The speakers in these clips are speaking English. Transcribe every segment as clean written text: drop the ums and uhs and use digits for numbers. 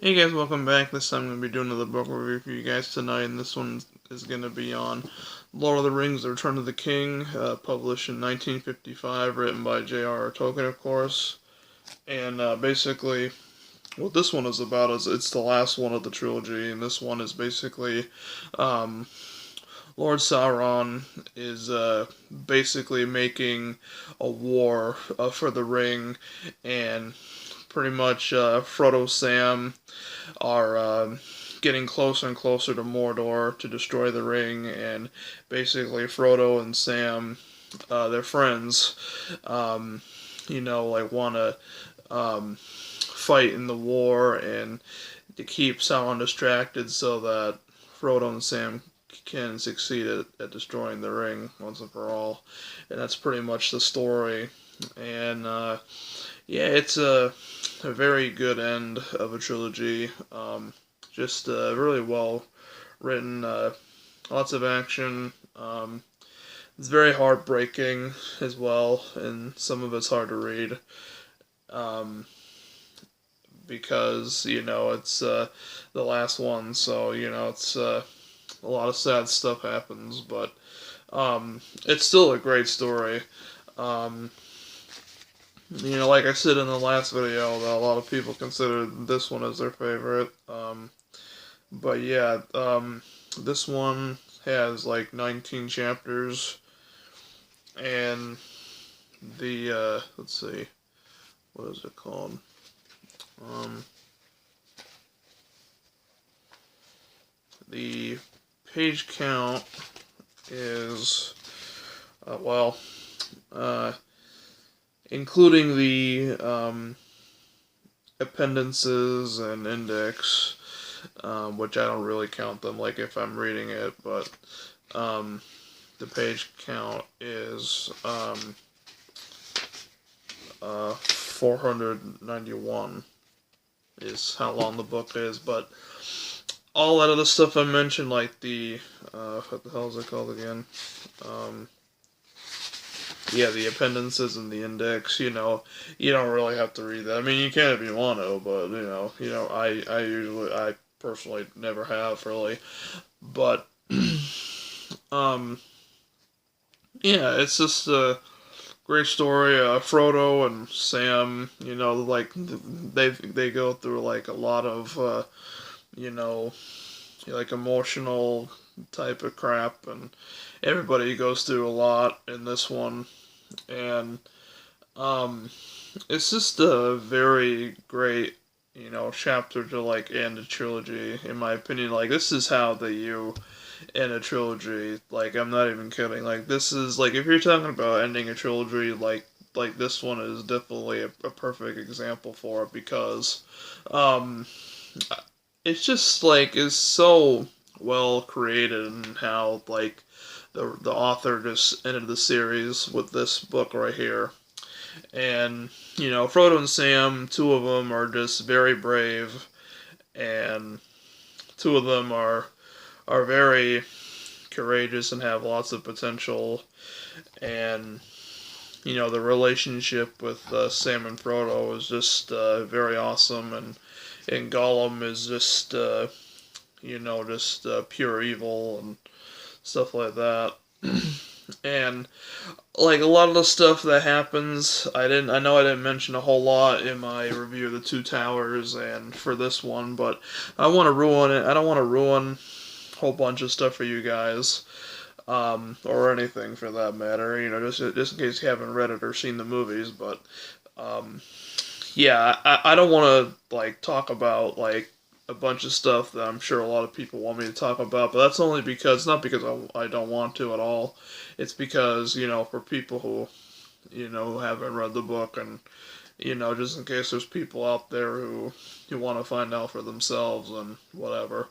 Hey guys, welcome back. This time I'm going to be doing another book review for you guys tonight, and this one is going to be on Lord of the Rings, The Return of the King, published in 1955, written by J.R.R. Tolkien, of course. And basically, what this one is about is it's the last one of the trilogy, and this one is basically um, Lord Sauron is basically making a war for the ring, and pretty much Frodo, Sam are getting closer and closer to Mordor to destroy the ring, and basically Frodo and Sam, their friends, like want to fight in the war and to keep Sauron distracted so that Frodo and Sam can succeed at destroying the ring once and for all. And that's pretty much the story. And yeah, it's a very good end of a trilogy. Just really well written, lots of action. It's very heartbreaking as well, and some of it's hard to read because it's the last one, so it's a lot of sad stuff happens, but it's still a great story. Um, like I said in the last video, that a lot of people consider this one as their favorite. But yeah, this one has like 19 chapters, and the let's see, what is it called? Um, the page count is including the appendices and index, which I don't really count them like if I'm reading it, but the page count is 491 is how long the book is, but all that other stuff I mentioned, like the what the hell is it called again? Yeah, the appendices and the index, you don't really have to read that. I mean, you can if you want to, but I personally never have really. But yeah, it's just a great story. Frodo and Sam, like they go through like a lot of like emotional type of crap, and everybody goes through a lot in this one, and it's just a very great chapter to like end a trilogy, in my opinion. Like, this is how you end a trilogy. Like, I'm not even kidding. Like, this is like, if you're talking about ending a trilogy, like this one is definitely a perfect example for it, because um it's just like is so well created, and how like the author just ended the series with this book right here. And Frodo and Sam, two of them are just very brave, and two of them are very courageous and have lots of potential. And the relationship with Sam and Frodo is just very awesome, and Gollum is just pure evil and stuff like that. And like a lot of the stuff that happens, I know I didn't mention a whole lot in my review of the Two Towers and for this one, but I want to ruin it. I don't want to ruin a whole bunch of stuff for you guys, or anything for that matter. Just in case you haven't read it or seen the movies. But yeah, I don't want to like talk about like a bunch of stuff that I'm sure a lot of people want me to talk about, but that's only because, not because I don't want to at all. It's because, for people who, who haven't read the book, and, just in case there's people out there who want to find out for themselves and whatever.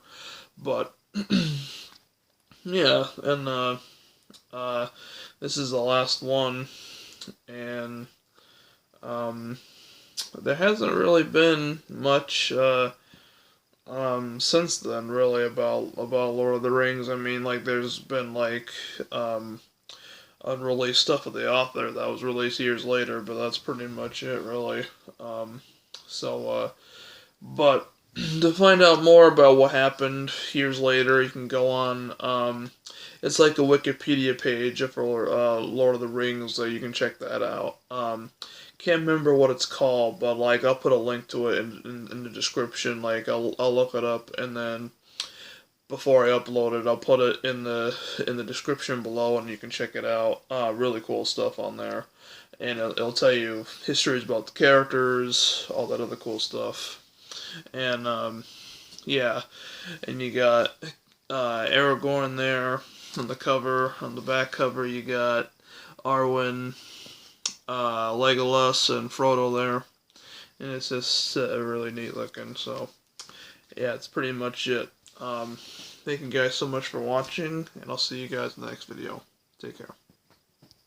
But, yeah, and, this is the last one, and, there hasn't really been much, since then, really, about Lord of the Rings. I mean, like, there's been like unreleased stuff of the author that was released years later, but that's pretty much it, really. So, but to find out more about what happened years later, you can go on. It's like a Wikipedia page for Lord of the Rings, so you can check that out. Can't remember what it's called, but like I'll put a link to it in the description. Like I'll look it up, and then before I upload it, I'll put it in the description below, and you can check it out. Really cool stuff on there, and it'll tell you histories about the characters, all that other cool stuff, and yeah, and you got Aragorn there on the cover. On the back cover, you got Arwen, Legolas, and Frodo there, and it's just really neat looking. So yeah, it's pretty much it. Thank you guys so much for watching, and I'll see you guys in the next video. Take care.